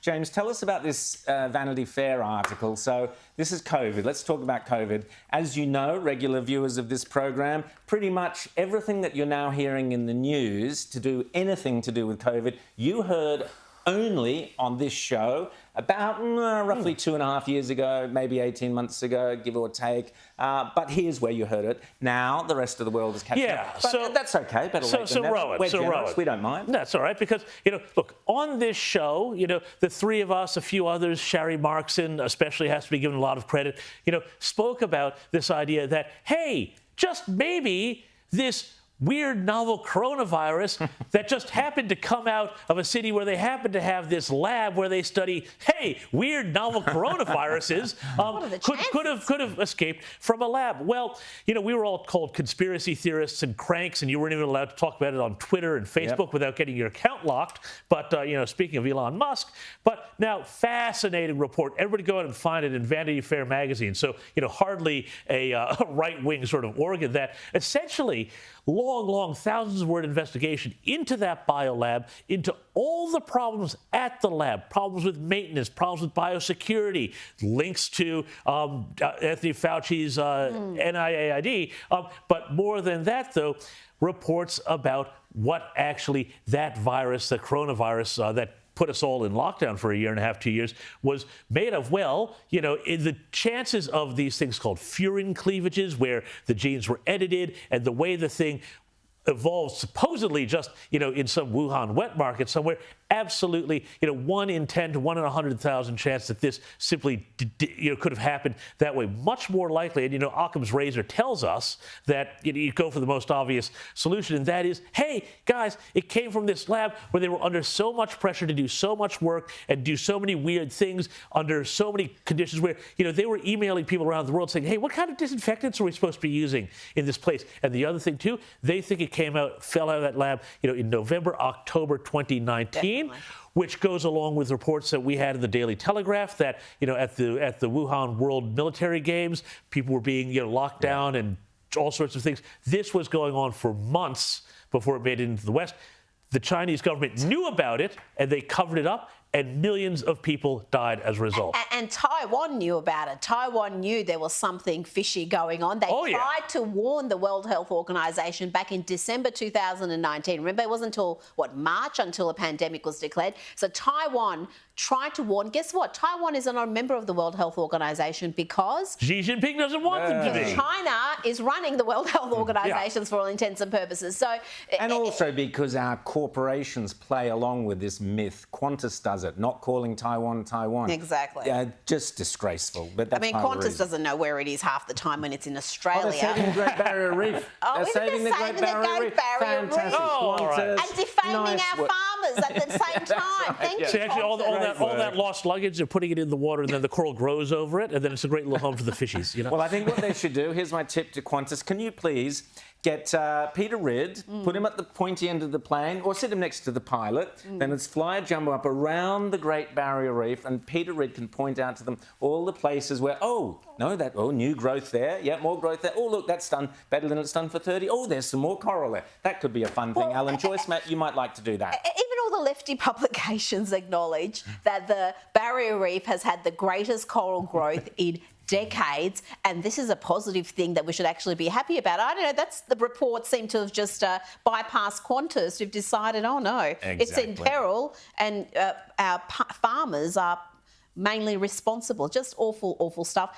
James, tell us about this Vanity Fair article. So this is COVID. Let's talk about COVID. As you know, regular viewers of this program, pretty much everything that you're now hearing in the news to do anything to do with COVID, you heard only on this show about roughly 2.5 years ago, maybe 18 months ago, give or take. But here's where you heard it. Now the rest of the world is catching up. But that's okay. Better late than never. We're generous. We don't mind. That's all right because, look, on this show, the three of us, a few others, Sherry Markson especially has to be given a lot of credit, spoke about this idea that, hey, just maybe this weird novel coronavirus that just happened to come out of a city where they happen to have this lab where they study, hey, weird novel coronaviruses could have escaped from a lab. Well, we were all called conspiracy theorists and cranks, and you weren't even allowed to talk about it on Twitter and Facebook without getting your account locked. But, speaking of Elon Musk, but now fascinating report. Everybody go out and find it in Vanity Fair magazine. So, hardly a right-wing sort of organ that essentially long, thousands of word investigation into that biolab, into all the problems at the lab, problems with maintenance, problems with biosecurity, links to Anthony Fauci's NIAID. But more than that, though, reports about what actually that virus, the coronavirus that put us all in lockdown for 1.5 years, 2 years, was made of. Well, in the chances of these things called furin cleavages, where the genes were edited, and the way the thing evolved supposedly just, in some Wuhan wet market somewhere, absolutely, 1 in 10 to 1 in 100,000 chance that this simply, could have happened that way. Much more likely, and, Occam's razor tells us that you go for the most obvious solution, and that is, hey, guys, it came from this lab where they were under so much pressure to do so much work and do so many weird things under so many conditions where, they were emailing people around the world saying, hey, what kind of disinfectants are we supposed to be using in this place? And the other thing, too, they think it fell out of that lab, in November, October 2019. Which goes along with reports that we had in the Daily Telegraph that, at the Wuhan World Military Games, people were being, locked down and all sorts of things. This was going on for months before it made it into the West. The Chinese government knew about it, and they covered it up, and millions of people died as a result. And Taiwan knew about it. Taiwan knew there was something fishy going on. They tried to warn the World Health Organization back in December 2019. Remember, it wasn't until, March until a pandemic was declared. So Taiwan tried to warn. Guess what? Taiwan is not a member of the World Health Organization because Xi Jinping doesn't want them to be. China is running the World Health Organizations for all intents and purposes. So, and also because our corporations play along with this myth. Qantas does it, not calling Taiwan, Taiwan. Exactly. Just disgraceful. But that's Qantas doesn't know where it is half the time when it's in Australia. They're saving the Great Barrier Reef. They're saving the Great Barrier Reef. Fantastic. Qantas. And defaming our farmers at the same time. Thank you, actually, all that lost luggage, they're putting it in the water, and then the coral grows over it, and then it's a great little home for the fishies. Well, I think what they should do, here's my tip to Qantas. Can you please get Peter Ridd, put him at the pointy end of the plane, or sit him next to the pilot, then let's fly a jumbo up around the Great Barrier Reef, and Peter Ridd can point out to them all the places where, new growth there, more growth there. Oh, look, that's done better than it's done for 30. Oh, there's some more coral there. That could be a fun thing. Alan Joyce, Matt, you might like to do that. Even all the lefty publications acknowledge that the Barrier Reef has had the greatest coral growth in decades, and this is a positive thing that we should actually be happy about. I don't know, that's the reports seem to have just bypassed Qantas, who've decided, oh no, it's in peril, and our farmers are mainly responsible. Just awful stuff.